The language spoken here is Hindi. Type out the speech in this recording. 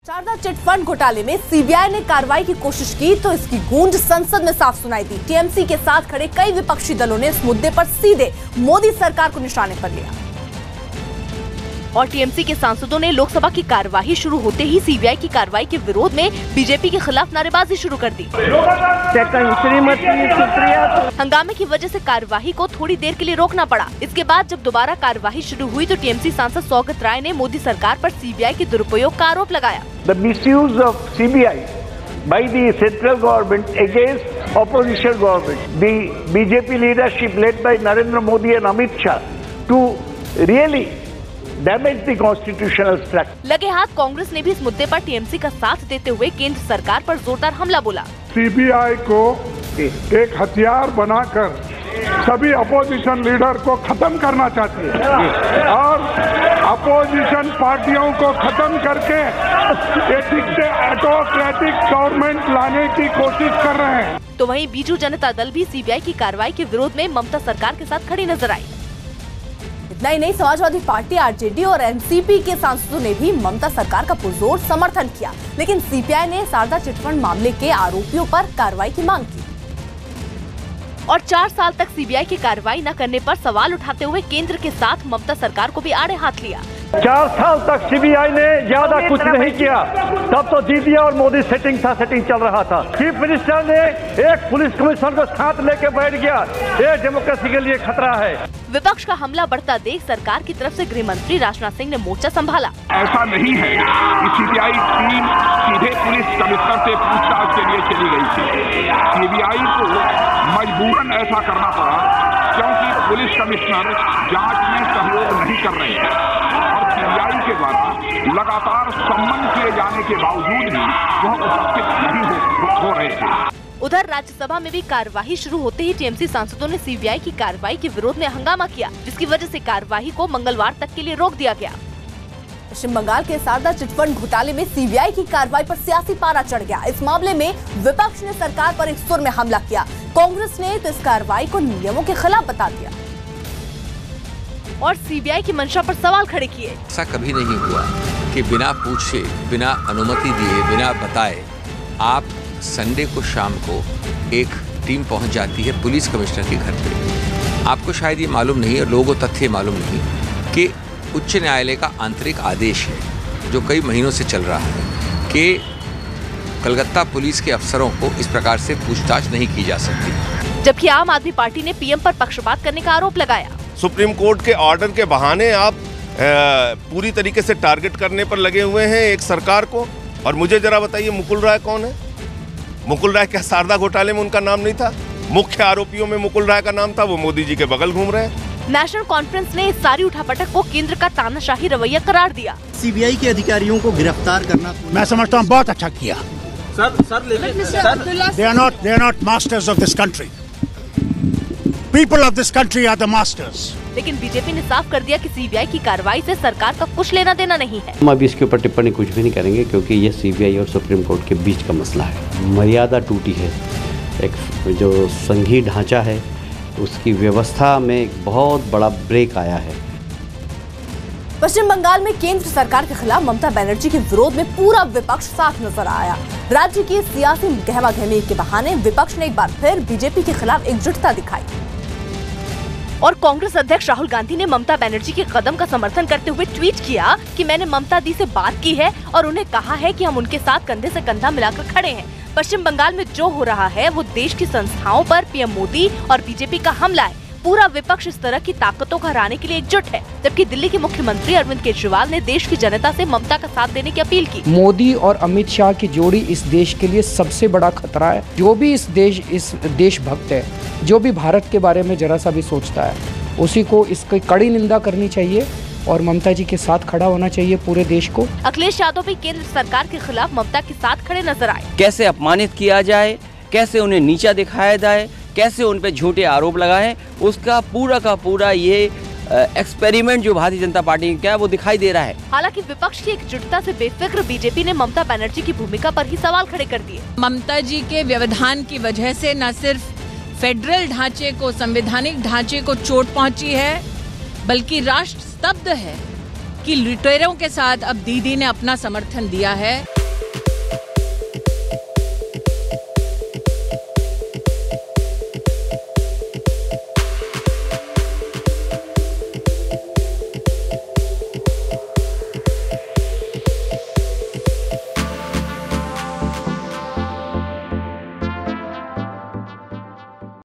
शारदा चिटफंड घोटाले में सीबीआई ने कार्रवाई की कोशिश की तो इसकी गूंज संसद में साफ सुनाई दी। टीएमसी के साथ खड़े कई विपक्षी दलों ने इस मुद्दे पर सीधे मोदी सरकार को निशाने पर लिया और टीएमसी के सांसदों ने लोकसभा की कार्यवाही शुरू होते ही सीबीआई की कार्रवाई के विरोध में बीजेपी के खिलाफ नारेबाजी शुरू कर दी। हंगामे की वजह से कार्यवाही को थोड़ी देर के लिए रोकना पड़ा। इसके बाद जब दोबारा कार्यवाही शुरू हुई तो टीएमसी सांसद सौगत राय ने मोदी सरकार पर सीबीआई के दुरुपयोग का आरोप लगाया। The misuse of CBI by the central government against opposition government, the BJP leadership led by Narendra Modi and Amit Shah to really damage the constitutional structure. लगे हाथ कांग्रेस ने भी इस मुद्दे पर टीएमसी का साथ देते हुए केंद्र सरकार पर जोरदार हमला बोला। सीबीआई को एक हथियार बनाकर सभी अपोजिशन लीडर को खत्म करना चाहती है और अपोजिशन पार्टियों को खत्म करके ऑटोक्रेटिक गवर्नमेंट लाने की कोशिश कर रहे हैं। तो वहीं बीजू जनता दल भी सीबीआई की कार्रवाई के विरोध में ममता सरकार के साथ खड़ी नजर आई। इतना ही नहीं, समाजवादी पार्टी, आरजेडी और एनसीपी के सांसदों ने भी ममता सरकार का पुरजोर समर्थन किया, लेकिन सीबीआई ने शारदा चिटफंड मामले के आरोपियों पर कार्रवाई की मांग की और 4 साल तक सीबीआई की कार्रवाई न करने पर सवाल उठाते हुए केंद्र के साथ ममता सरकार को भी आड़े हाथ लिया। 4 साल तक सीबीआई ने ज्यादा कुछ नहीं किया, तब तो दीदी और मोदी सेटिंग चल रहा था। चीफ मिनिस्टर ने एक पुलिस कमिश्नर को साथ लेके बैठ गया, ये डेमोक्रेसी के लिए खतरा है। विपक्ष का हमला बढ़ता देख सरकार की तरफ से गृह मंत्री राजनाथ सिंह ने मोर्चा संभाला। ऐसा नहीं है कि सीबीआई टीम सीधे पुलिस कमिश्नर से पूछताछ के लिए चली गई थी। सीबीआई को मजबूरन ऐसा करना पड़ा क्योंकि पुलिस कमिश्नर जांच में सहयोग नहीं कर रहे हैं और सीबीआई के द्वारा लगातार सम्मन किए जाने के बावजूद भी वह उपस्थित नहीं हो रहे थे। उधर राज्यसभा में भी कार्यवाही शुरू होते ही टीएमसी सांसदों ने सीबीआई की कार्रवाई के विरोध में हंगामा किया, जिसकी वजह से कार्यवाही को मंगलवार तक के लिए रोक दिया गया। पश्चिम बंगाल के शारदा चिटफंड घोटाले में सीबीआई की कार्रवाई पर सियासी पारा चढ़ गया। इस मामले में विपक्ष ने सरकार पर एक सुर में हमला किया। कांग्रेस ने तो इस कार्रवाई को नियमों के खिलाफ बता दिया और सीबीआई की मंशा पर सवाल खड़े किए। ऐसा कभी नहीं हुआ कि बिना पूछे, बिना अनुमति दिए, बिना बताए आप संडे को शाम को एक टीम पहुंच जाती है पुलिस कमिश्नर के घर पे। आपको शायद ये मालूम नहीं है, लोगों को तथ्य मालूम नहीं कि उच्च न्यायालय का आंतरिक आदेश है जो कई महीनों से चल रहा है कि कलकत्ता पुलिस के अफसरों को इस प्रकार से पूछताछ नहीं की जा सकती। जबकि आम आदमी पार्टी ने पीएम पर पक्षपात करने का आरोप लगाया। सुप्रीम कोर्ट के ऑर्डर के बहाने आप पूरी तरीके से टारगेट करने पर लगे हुए हैं एक सरकार को। और मुझे जरा बताइए, मुकुल राय कौन है? मुकुल राय क्या शारदा घोटाले में उनका नाम नहीं था? मुख्य आरोपियों में मुकुल राय का नाम था, वो मोदी जी के बगल घूम रहे हैं। नेशनल कॉन्फ्रेंस ने इस सारी उठापटक को केंद्र का तानाशाही रवैया करार दिया। सीबीआई के अधिकारियों को गिरफ्तार करना मैं समझता हूँ बहुत अच्छा किया। They are not masters of this country. People of this country are the masters. लेकिन बीजेपी ने साफ कर दिया कि सीबीआई की कार्रवाई से सरकार का कुछ लेना देना नहीं है। हम अभी इसके ऊपर टिप्पणी कुछ भी नहीं करेंगे क्योंकि ये सीबीआई और सुप्रीम कोर्ट के बीच का मसला है। मर्यादा टूटी है, एक जो संघीय ढांचा है उसकी व्यवस्था में एक बहुत बड़ा ब्रेक आया है। पश्चिम बंगाल में केंद्र सरकार के खिलाफ ममता बनर्जी के विरोध में पूरा विपक्ष साफ नजर आया। राज्य की सियासी गहमागहमी के बहाने विपक्ष ने एक बार फिर बीजेपी के खिलाफ एकजुटता दिखाई और कांग्रेस अध्यक्ष राहुल गांधी ने ममता बनर्जी के कदम का समर्थन करते हुए ट्वीट किया कि मैंने ममता दी से बात की है और उन्हें कहा है कि हम उनके साथ कंधे से कंधा मिलाकर खड़े हैं। पश्चिम बंगाल में जो हो रहा है वो देश की संस्थाओं पर पीएम मोदी और बीजेपी का हमला है। पूरा विपक्ष इस तरह की ताकतों को हराने के लिए एकजुट है। जबकि दिल्ली के मुख्यमंत्री अरविंद केजरीवाल ने देश की जनता से ममता का साथ देने की अपील की। मोदी और अमित शाह की जोड़ी इस देश के लिए सबसे बड़ा खतरा है। जो भी इस देशभक्त है, जो भी भारत के बारे में जरा सा भी सोचता है, उसी को इसकी कड़ी निंदा करनी चाहिए और ममता जी के साथ खड़ा होना चाहिए पूरे देश को। अखिलेश यादव भी केंद्र सरकार के खिलाफ ममता के साथ खड़े नजर आए। कैसे अपमानित किया जाए, कैसे उन्हें नीचा दिखाया जाए, कैसे उन पे झूठे आरोप लगाएं, उसका पूरा का पूरा ये एक्सपेरिमेंट जो भारतीय जनता पार्टी का है वो दिखाई दे रहा है। हालांकि विपक्ष की एकजुटता से बेफिक्र बीजेपी ने ममता बनर्जी की भूमिका पर ही सवाल खड़े कर दिए। ममता जी के व्यवधान की वजह से न सिर्फ फेडरल ढांचे को, संवैधानिक ढांचे को चोट पहुंची है, बल्कि राष्ट्र स्तब्ध है कि लुटेरों के साथ अब दीदी ने अपना समर्थन दिया है।